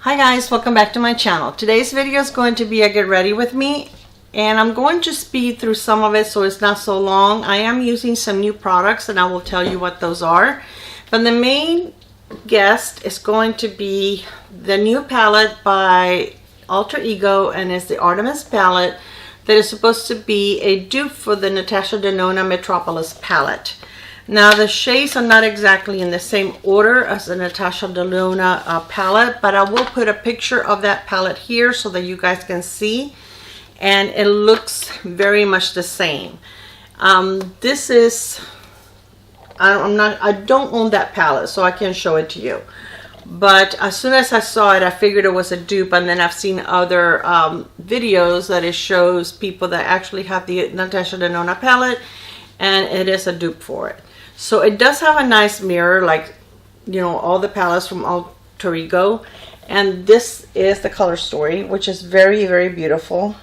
Hi guys, welcome back to my channel. Today's video is going to be a get ready with me, and I'm going to speed through some of it so it's not so long. I am using some new products and I will tell you what those are. But the main guest is going to be the new palette by Alter Ego, and it's the Artemis palette that is supposed to be a dupe for the Natasha Denona Metropolis palette. Now the shades are not exactly in the same order as the Natasha Denona palette, but I will put a picture of that palette here so that you guys can see, and it looks very much the same. This is, I don't own that palette, so I can't show it to you. But as soon as I saw it, I figured it was a dupe, and then I've seen other videos that it shows people that actually have the Natasha Denona palette, and it is a dupe for it. So it does have a nice mirror, like, you know, all the palettes from Alter Ego. And this is the color story, which is very, very beautiful.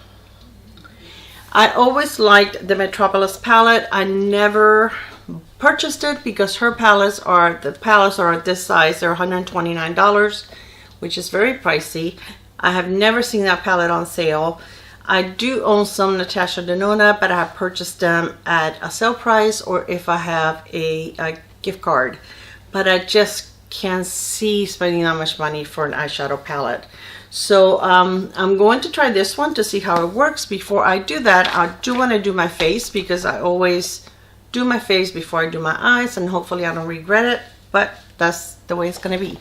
I always liked the Metropolis palette. I never purchased it because her palettes are, at this size. They're $129, which is very pricey. I have never seen that palette on sale. I do own some Natasha Denona, but I have purchased them at a sale price or if I have a gift card. But I just can't see spending that much money for an eyeshadow palette. So I'm going to try this one to see how it works. Before I do that, I do want to do my face because I always do my face before I do my eyes, and hopefully I don't regret it, but that's the way it's going to be.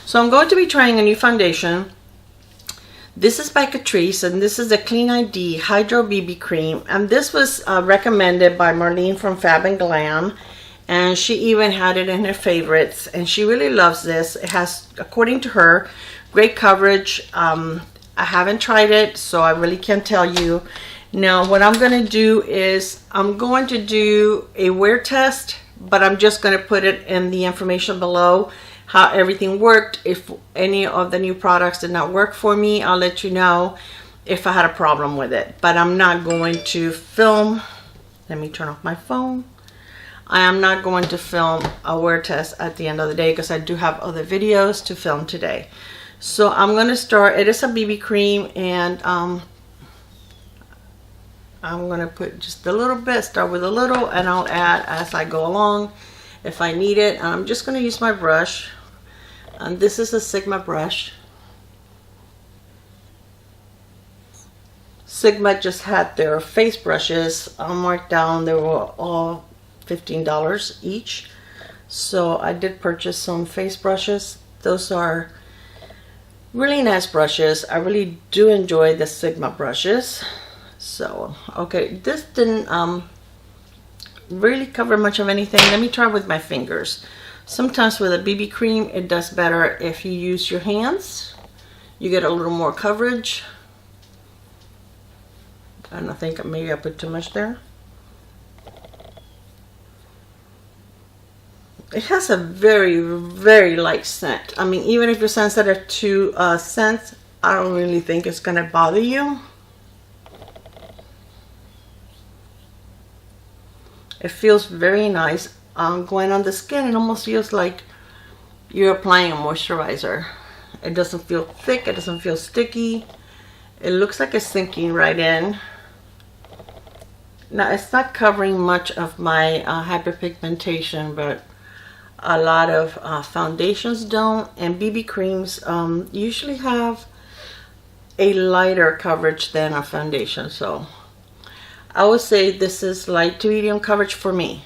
So I'm going to be trying a new foundation. This is by Catrice, and this is the Clean ID Hydro BB Cream, and this was recommended by Marlene from Fab Glam, and she even had it in her favorites, and she really loves this. It has, according to her, great coverage. I haven't tried it, so I really can't tell you. Now what I'm going to do is I'm going to do a wear test, but I'm just going to put it in the information below how everything worked. If any of the new products did not work for me, I'll let you know if I had a problem with it. But I'm not going to film. Let me turn off my phone. I am not going to film a wear test at the end of the day because I do have other videos to film today. So I'm going to start. It is a BB cream, and I'm going to put just a little bit, start with a little, and I'll add as I go along if I need it. And I'm just going to use my brush. And this is a Sigma brush. Sigma just had their face brushes marked down. They were all $15 each. So I did purchase some face brushes. Those are really nice brushes. I really do enjoy the Sigma brushes. So, okay, this didn't really cover much of anything. Let me try with my fingers. Sometimes with a BB cream, it does better if you use your hands. You get a little more coverage. And I think maybe I put too much there. It has a very, very light scent. I mean, even if you're sensitive to scents, I don't really think it's going to bother you. It feels very nice. Going on the skin, it almost feels like you're applying a moisturizer. It doesn't feel thick, it doesn't feel sticky. It looks like it's sinking right in. Now it's not covering much of my hyperpigmentation, but a lot of foundations don't, and BB creams usually have a lighter coverage than a foundation. So I would say this is light to medium coverage for me.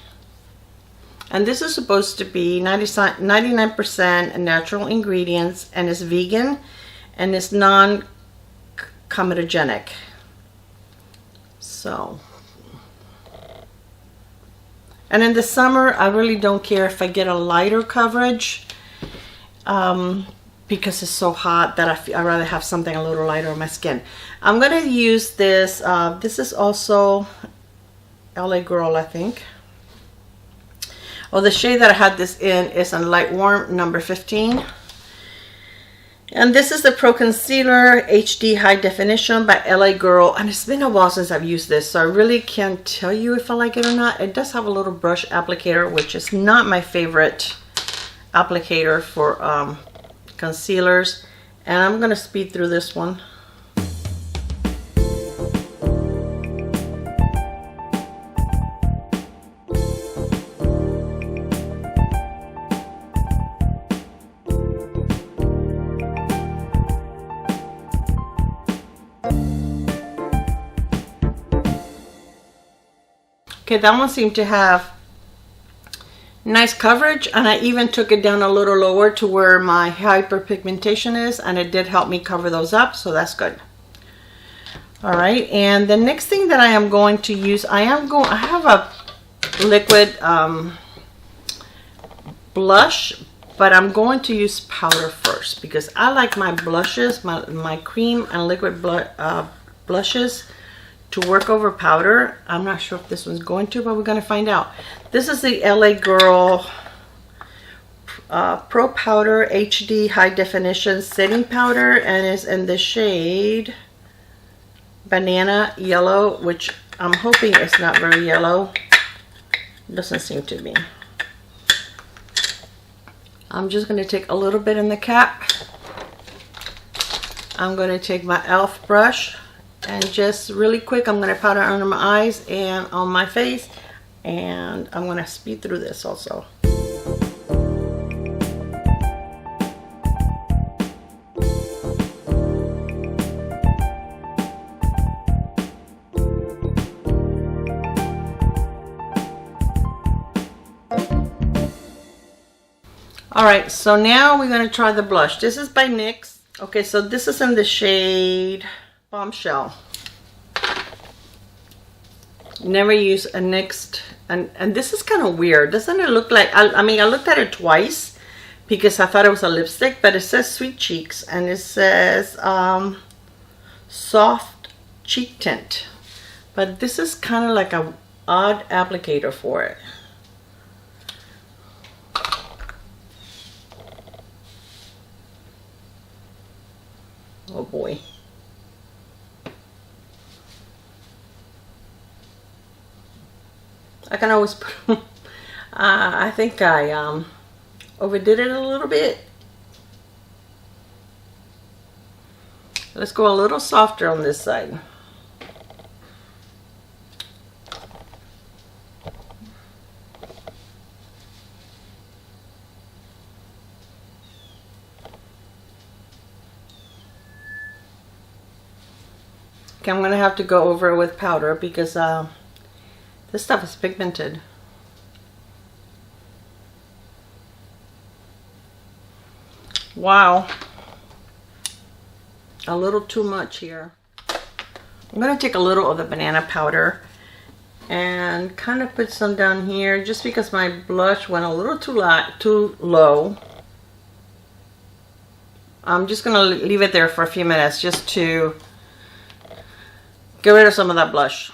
And this is supposed to be 99% natural ingredients, and it's vegan, and it's non-comedogenic. So, and in the summer, I really don't care if I get a lighter coverage because it's so hot that I'd rather have something a little lighter on my skin. I'm going to use this. This is also LA Girl, I think. Well, the shade that I had this in is a light warm number 15. And this is the Pro Concealer HD High Definition by LA Girl. And it's been a while since I've used this, so I really can't tell you if I like it or not. It does have a little brush applicator, which is not my favorite applicator for concealers. And I'm gonna speed through this one. Okay, that one seemed to have nice coverage, and I even took it down a little lower to where my hyperpigmentation is, and it did help me cover those up, so that's good. All right, and the next thing that I am going to use, I have a liquid blush, but I'm going to use powder first because I like my blushes, my cream and liquid blushes to work over powder. I'm not sure if this one's going to, but we're going to find out. This is the LA Girl Pro Powder HD High Definition Setting Powder, and it's in the shade Banana Yellow, which I'm hoping it's not very yellow. Doesn't seem to be. I'm just going to take a little bit in the cap. I'm going to take my e.l.f. brush and just really quick, I'm going to powder under my eyes and on my face, and I'm going to speed through this also. Alright, so now we're going to try the blush. This is by NYX. Okay, so this is in the shade Bombshell. Never use a NYX, and this is kind of weird. Doesn't it look like, I mean, I looked at it twice because I thought it was a lipstick, but it says Sweet Cheeks, and it says soft cheek tint. But this is kind of like a odd applicator for it. Oh boy. I can always put, I think I overdid it a little bit. Let's go a little softer on this side. Okay, I'm going to have to go over it with powder because this stuff is pigmented. Wow. A little too much here. I'm going to take a little of the banana powder and kind of put some down here just because my blush went a little too low. I'm just going to leave it there for a few minutes just to get rid of some of that blush.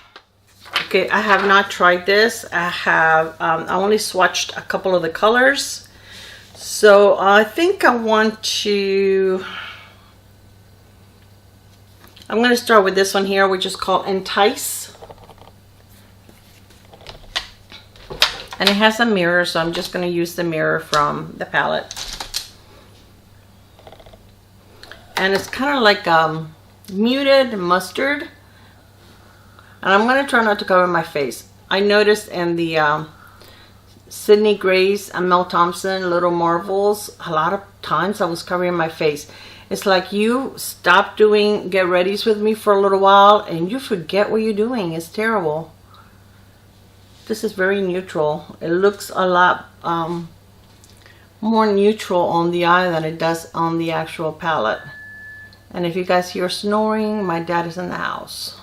Okay, I have not tried this. I only swatched a couple of the colors. So I think I'm going to start with this one here, which is called Entice. And it has a mirror, so I'm just going to use the mirror from the palette. And it's kind of like muted mustard. And I'm going to try not to cover my face. I noticed in the Sydney Grace and Mel Thompson Little Marvels, a lot of times I was covering my face. It's like you stop doing get readies with me for a little while and you forget what you're doing. It's terrible. This is very neutral. It looks a lot more neutral on the eye than it does on the actual palette. And if you guys hear snoring, my dad is in the house.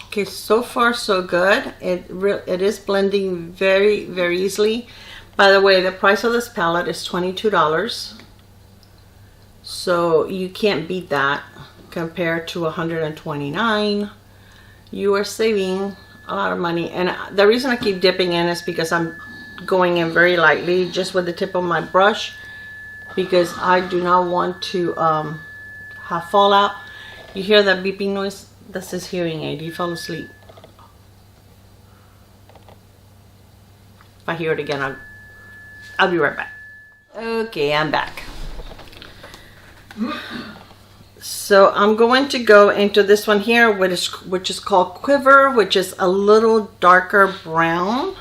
Okay, so far so good. It is blending very, very easily. By the way, the price of this palette is $22. So you can't beat that compared to $129. You are saving a lot of money. And the reason I keep dipping in is because I'm going in very lightly, just with the tip of my brush, because I do not want to have fallout. You hear that beeping noise? That's his hearing aid. He fell asleep. If I hear it again, I'll be right back. Okay, I'm back. So I'm going to go into this one here, which is called Quiver, which is a little darker brown,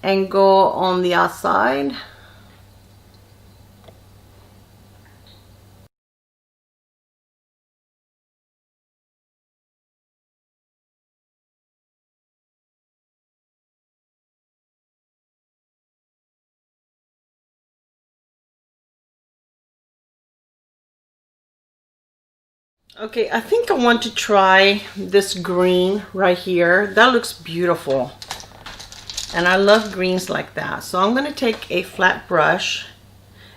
and go on the outside. Okay, I think I want to try this green right here. That looks beautiful. And I love greens like that. So I'm going to take a flat brush.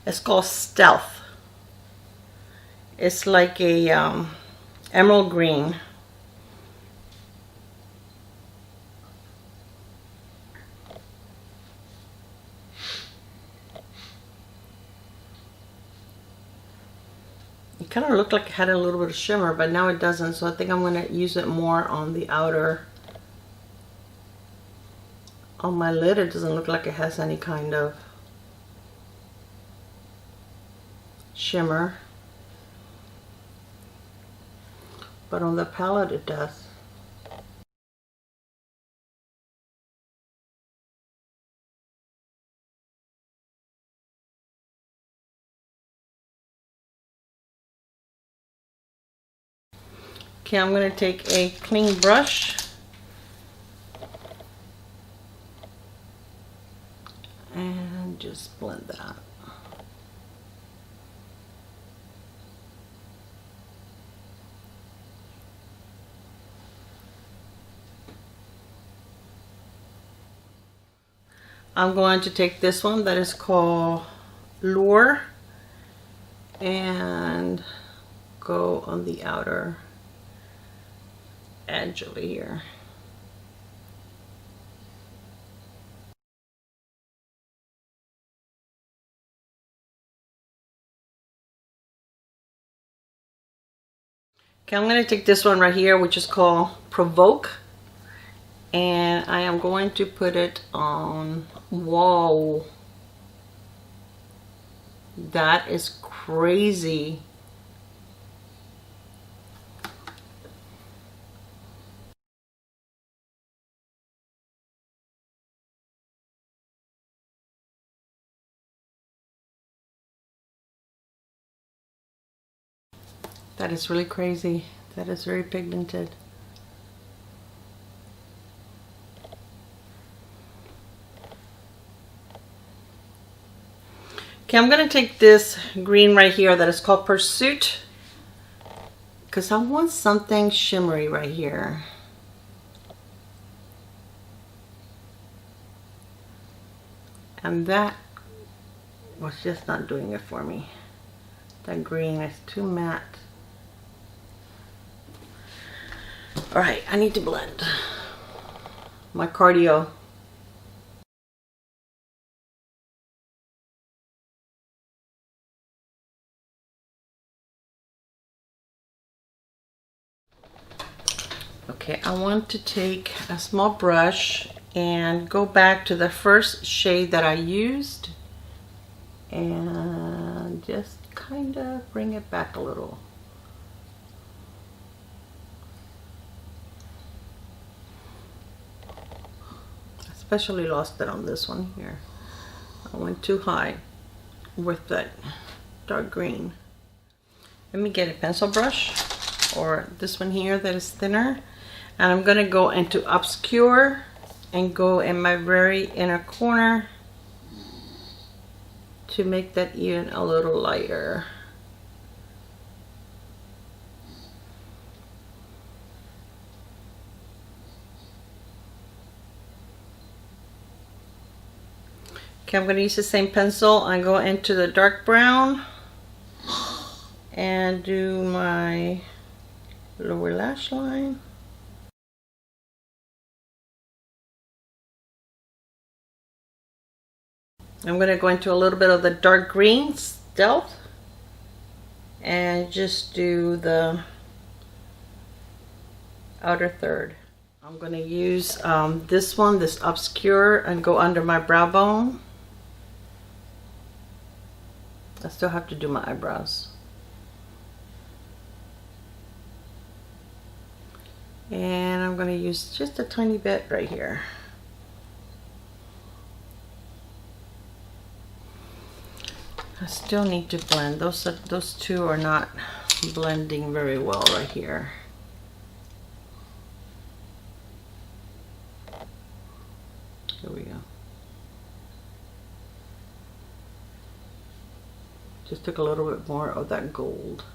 It's called Stealth. It's like a emerald green. It kind of looked like it had a little bit of shimmer, but now it doesn't. So I think I'm going to use it more on the outer. On my lid, it doesn't look like it has any kind of shimmer. But on the palette, it does. Okay, I'm going to take a clean brush and just blend that. I'm going to take this one that is called Lure and go on the outer edge over here. Okay, I'm going to take this one right here, which is called Provoke, and I am going to put it on. Whoa, that is crazy. That is really crazy. That is very pigmented. Okay, I'm going to take this green right here that is called Pursuit, because I want something shimmery right here. And that was just not doing it for me. That green is too matte. All right, I need to blend. My cardio. Okay, I want to take a small brush and go back to the first shade that I used and just kind of bring it back a little. Especially lost it on this one here. I went too high with that dark green. Let me get a pencil brush, or this one here that is thinner, and I'm gonna go into Obscure and go in my very inner corner to make that even a little lighter. Okay, I'm going to use the same pencil and go into the dark brown and do my lower lash line. I'm going to go into a little bit of the dark green, Stealth, and just do the outer third. I'm going to use this one, this Obscure, and go under my brow bone. I still have to do my eyebrows. And I'm going to use just a tiny bit right here. I still need to blend. Those two are not blending very well right here. Here we go. Just took a little bit more of that gold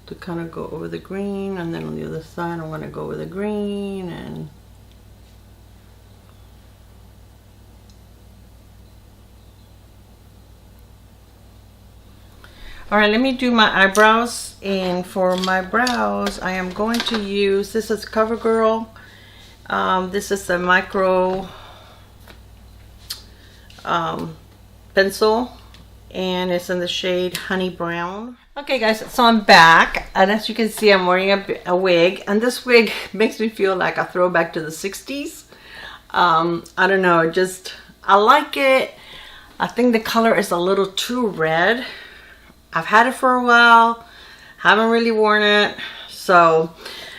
to kind of go over the green, and then on the other side I'm going to go over the green. And all right, let me do my eyebrows. And for my brows, I am going to use, this is CoverGirl. This is a micro pencil, and it's in the shade Honey Brown. Okay guys, so I'm back, and as you can see, I'm wearing a wig, and this wig makes me feel like a throwback to the 60s. I don't know, just I like it. I think the color is a little too red. I've had it for a while, haven't really worn it. So,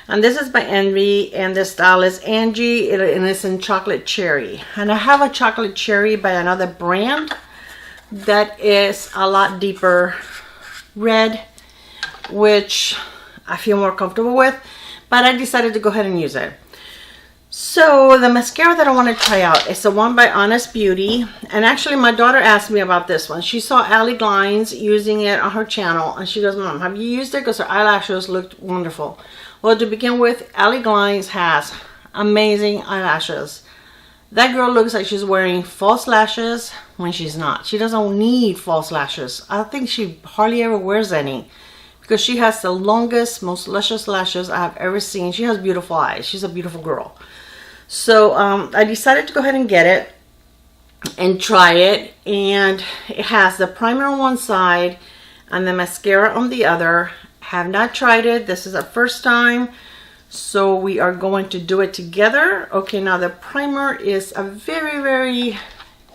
and this is by Envy, and the style is Angie, and it's in Chocolate Cherry. And I have a Chocolate Cherry by another brand that is a lot deeper red, which I feel more comfortable with, but I decided to go ahead and use it. So the mascara that I want to try out is the one by Honest Beauty, and actually my daughter asked me about this one. She saw Allie Glines using it on her channel, and she goes, "Mom, have you used it?" Because her eyelashes looked wonderful. Well, to begin with, Allie Glines has amazing eyelashes. That girl looks like she's wearing false lashes when she's not. She doesn't need false lashes. I think she hardly ever wears any, because she has the longest, most luscious lashes I have ever seen. She has beautiful eyes. She's a beautiful girl. So I decided to go ahead and get it and try it. And it has the primer on one side and the mascara on the other. Have not tried it. This is our first time. So we are going to do it together. Okay, now the primer is a very, very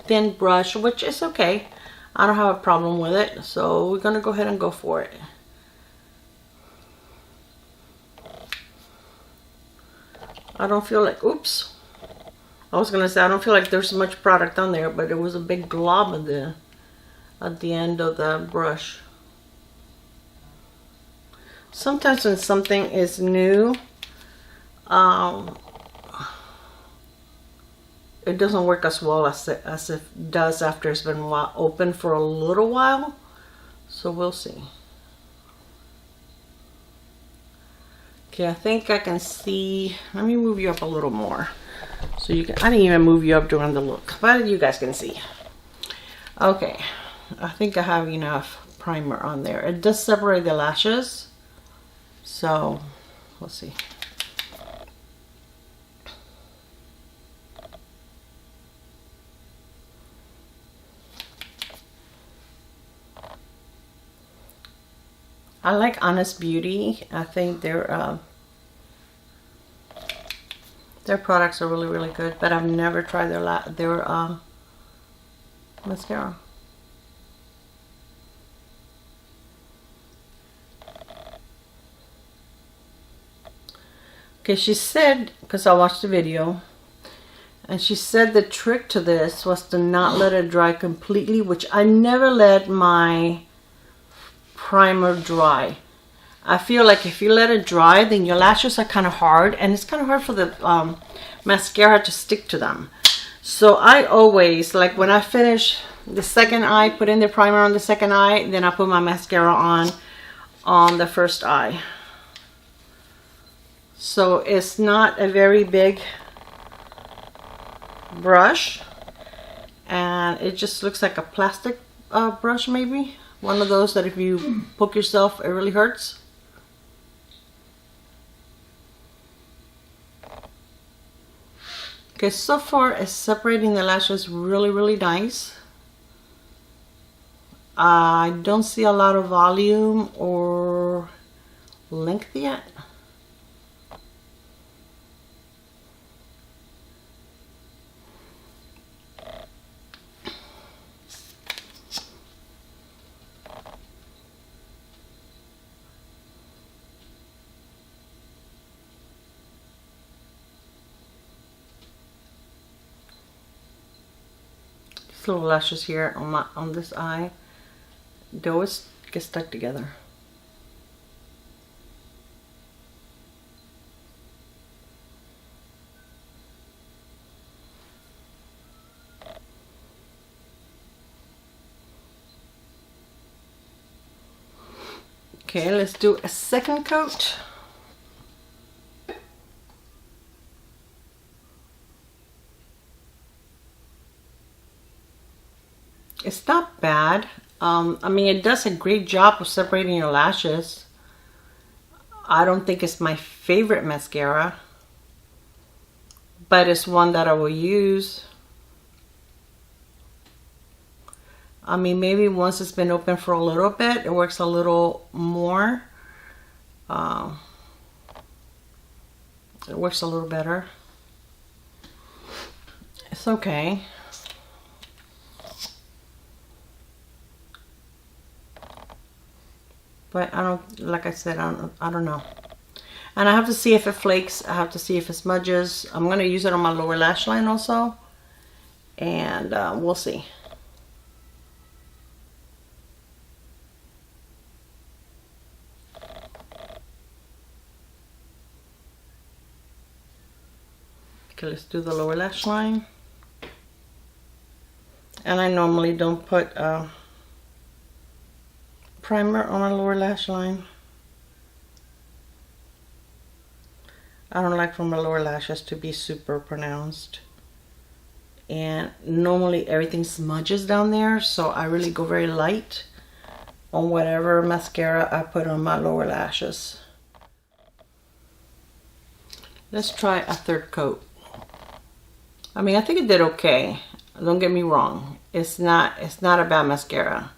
thin brush, which is okay. I don't have a problem with it. So we're going to go ahead and go for it. I don't feel like, oops. I was going to say, I don't feel like there's much product on there, but it was a big glob at the end of the brush. Sometimes when something is new, it doesn't work as well as it does after it's been open for a little while. So we'll see. Okay, I think I can see. Let me move you up a little more, so you can. I didn't even move you up during the look, but you guys can see. Okay, I think I have enough primer on there. It does separate the lashes, so let's see. I like Honest Beauty. I think their products are really, really good, but I've never tried their mascara. Okay, she said, because I watched the video, and she said the trick to this was to not let it dry completely, which I never let my primer dry. I feel like if you let it dry, then your lashes are kind of hard, and it's kind of hard for the mascara to stick to them. So I always, like when I finish the second eye, put in the primer on the second eye, then I put my mascara on the first eye. So it's not a very big brush, and it just looks like a plastic brush, maybe. One of those that if you poke yourself, it really hurts. Okay, so far it's separating the lashes really, really nice. I don't see a lot of volume or length yet. these little lashes here on this eye, they always get stuck together. Okay, let's do a second coat. It's not bad. I mean, it does a great job of separating your lashes. I don't think it's my favorite mascara, but it's one that I will use. I mean, maybe once it's been open for a little bit, it works a little more. It works a little better. It's okay. But I don't, like I said, I don't know. And I have to see if it flakes. I have to see if it smudges. I'm going to use it on my lower lash line also. And we'll see. Okay, let's do the lower lash line. And I normally don't put primer on my lower lash line. I don't like for my lower lashes to be super pronounced. And normally everything smudges down there, so I really go very light on whatever mascara I put on my lower lashes. Let's try a third coat. I mean, I think it did okay. Don't get me wrong. It's not a bad mascara.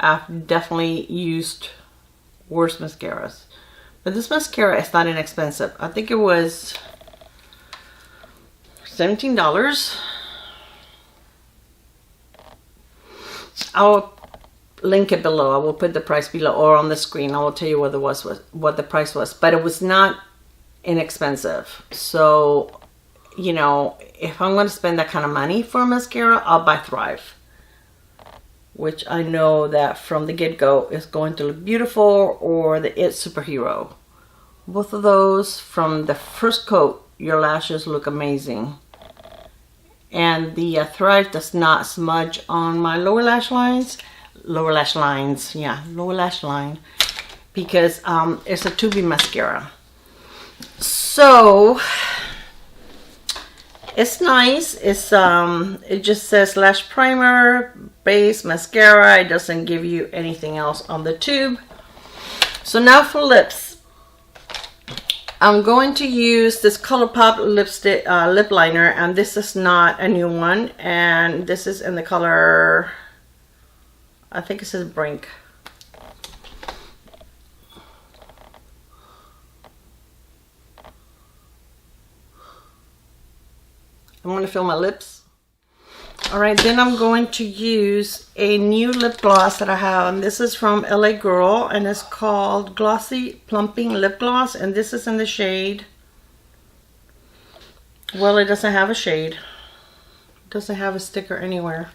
I've definitely used worse mascaras. But this mascara is not inexpensive. I think it was $17. I'll link it below. I will put the price below or on the screen. I will tell you what the price was. But it was not inexpensive. So, you know, if I'm going to spend that kind of money for a mascara, I'll buy Thrive, which I know that from the get-go is going to look beautiful, or the It Superhero. Both of those, from the first coat, your lashes look amazing. And the Thrive does not smudge on my lower lash lines. Lower lash lines, yeah, lower lash line. Because it's a tubing mascara. So it's nice. It's it just says lash primer, base, mascara. It doesn't give you anything else on the tube. So now for lips, I'm going to use this Colourpop lipstick lip liner, and this is not a new one, and this is in the color, I think it says Brink. I'm going to fill my lips. Alright, then I'm going to use a new lip gloss that I have, and this is from LA Girl, and it's called Glossy Plumping Lip Gloss, and this is in the shade, well, it doesn't have a shade. It doesn't have a sticker anywhere.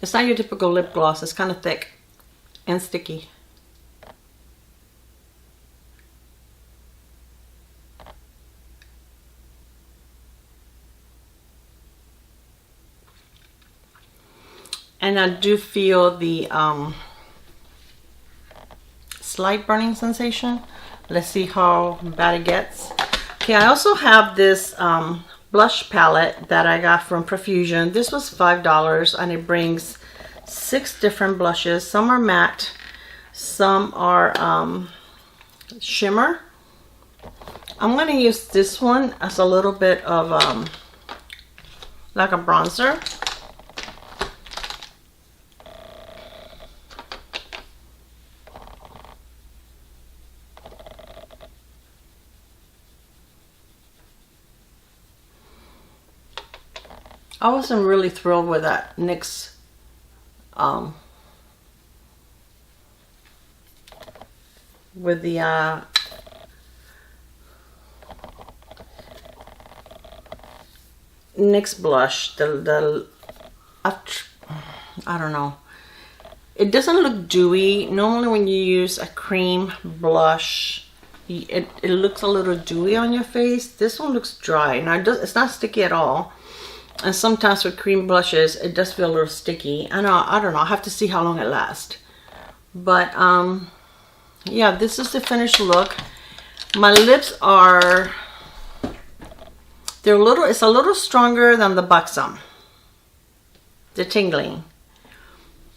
It's not your typical lip gloss. It's kind of thick and sticky. And I do feel the slight burning sensation. Let's see how bad it gets. Okay, I also have this blush palette that I got from Profusion. This was $5, and it brings 6 different blushes. Some are matte, some are shimmer. I'm going to use this one as a little bit of like a bronzer. I wasn't really thrilled with that NYX with the NYX blush. I don't know. It doesn't look dewy. Normally when you use a cream blush, it looks a little dewy on your face. This one looks dry. Now it's not sticky at all. And sometimes with cream blushes, it does feel a little sticky. I don't know. I have to see how long it lasts. But yeah, this is the finished look. My lips are, it's a little stronger than the Buxom, the tingling,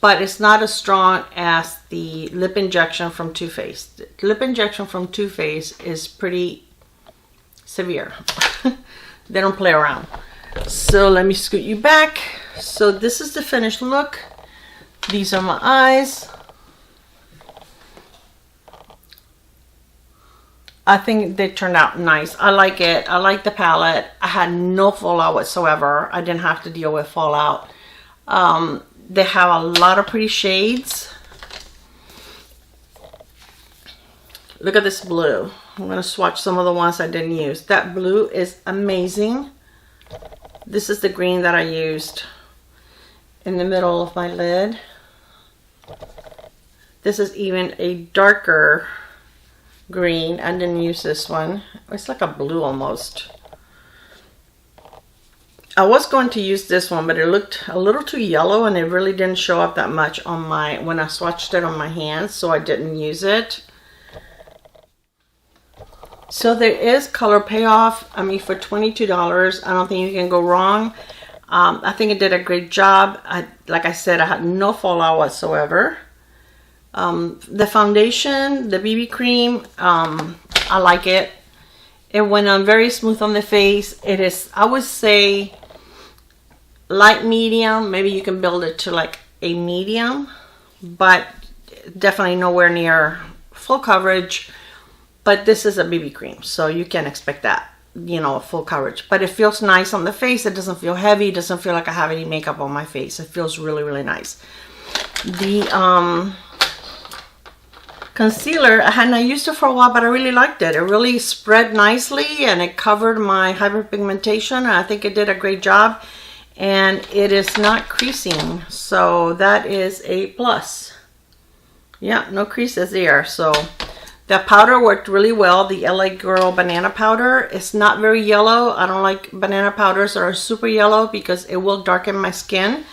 but it's not as strong as the lip injection from Too Faced. The lip injection from Too Faced is pretty severe. They don't play around. So let me scoot you back. So this is the finished look. These are my eyes. I think they turned out nice. I like it. I like the palette. I had no fallout whatsoever. I didn't have to deal with fallout. They have a lot of pretty shades. Look at this blue. I'm going to swatch some of the ones I didn't use. That blue is amazing. This is the green that I used in the middle of my lid. This is even a darker green. I didn't use this one. It's like a blue almost. I was going to use this one, but it looked a little too yellow and it really didn't show up that much on my, when I swatched it on my hands, so I didn't use it. So there is color payoff. I mean, for $22, I don't think you can go wrong. I think it did a great job. Like I said, I had no fallout whatsoever. The foundation, the BB cream, I like it. It went on very smooth on the face. It is, I would say, light medium. Maybe you can build it to like a medium, but definitely nowhere near full coverage. But this is a BB cream, so you can expect that, you know, full coverage. But it feels nice on the face. It doesn't feel heavy. It doesn't feel like I have any makeup on my face. It feels really, really nice. The concealer, I had not used it for a while, but I really liked it. It really spread nicely and it covered my hyperpigmentation. I think it did a great job, and it is not creasing, so that is a plus. Yeah, no creases there. So that powder worked really well. The LA Girl banana powder. It's not very yellow. I don't like banana powders that are super yellow because it will darken my skin.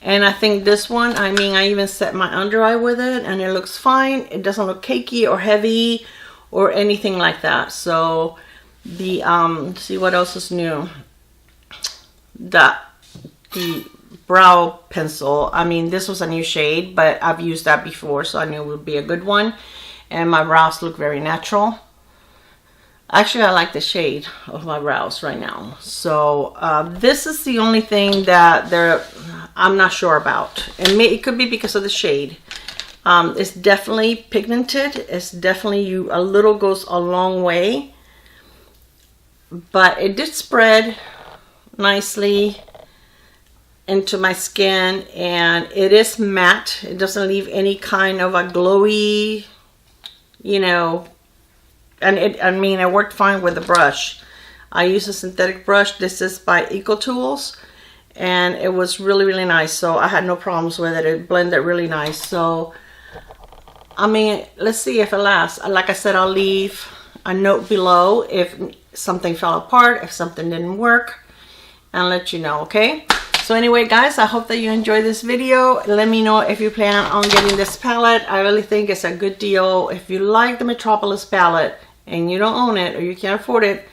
And I think this one, I mean, I even set my under eye with it and it looks fine. It doesn't look cakey or heavy or anything like that. So the, see what else is new? The brow pencil. I mean, this was a new shade, but I've used that before, so I knew it would be a good one. And my brows look very natural. Actually, I like the shade of my brows right now. So this is the only thing that I'm not sure about. And it could be because of the shade. It's definitely pigmented. It's definitely, a little goes a long way. But it did spread nicely into my skin. And it is matte. It doesn't leave any kind of a glowy, you know. And I mean, it worked fine with the brush. I use a synthetic brush. This is by EcoTools. And it was really, really nice. So I had no problems with it. It blended really nice. So, I mean, let's see if it lasts. Like I said, I'll leave a note below if something fell apart, if something didn't work, and let you know, okay? So anyway, guys, I hope that you enjoyed this video. Let me know if you plan on getting this palette. I really think it's a good deal. If you like the Metropolis palette and you don't own it or you can't afford it,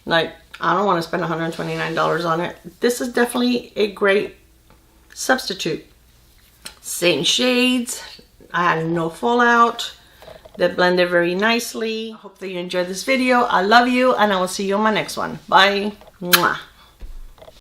like, I don't want to spend $129 on it. This is definitely a great substitute. Same shades. I had no fallout. They blended very nicely. I hope that you enjoyed this video. I love you, and I will see you on my next one. Bye. Mwah.